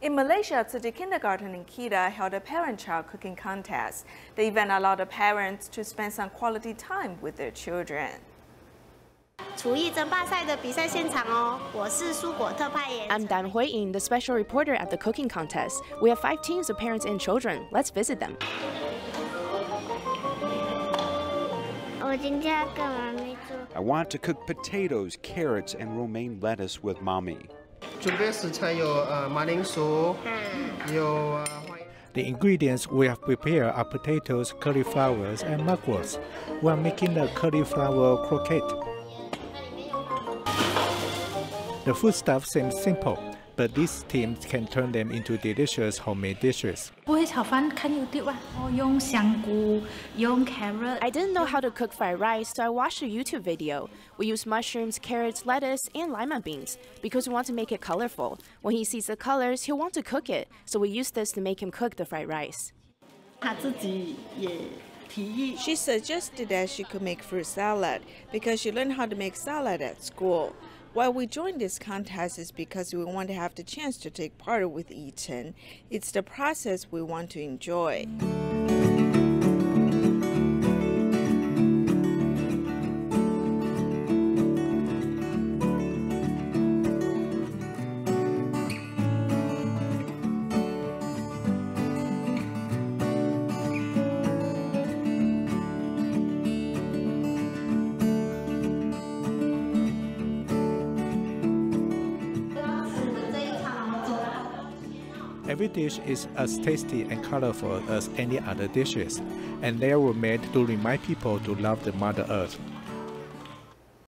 In Malaysia, Tzu Chi Kindergarten in Kedah held a parent-child cooking contest. The event allowed the parents to spend some quality time with their children. I'm Dan Hui-Ying, the special reporter at the cooking contest. We have 5 teams of parents and children. Let's visit them. I want to cook potatoes, carrots, and romaine lettuce with mommy. The ingredients we have prepared are potatoes, cauliflowers, and mugworts. We are making a cauliflower croquette. The foodstuff seems simple, but these teams can turn them into delicious homemade dishes. I didn't know how to cook fried rice, so I watched a YouTube video. We use mushrooms, carrots, lettuce, and lima beans because we want to make it colorful. When he sees the colors, he'll want to cook it, so we use this to make him cook the fried rice. She suggested that she could make fruit salad because she learned how to make salad at school. Why we joined this contest is because we want to have the chance to take part with Ethan. It's the process we want to enjoy. Every dish is as tasty and colorful as any other dishes, and they were made to remind people to love the Mother Earth.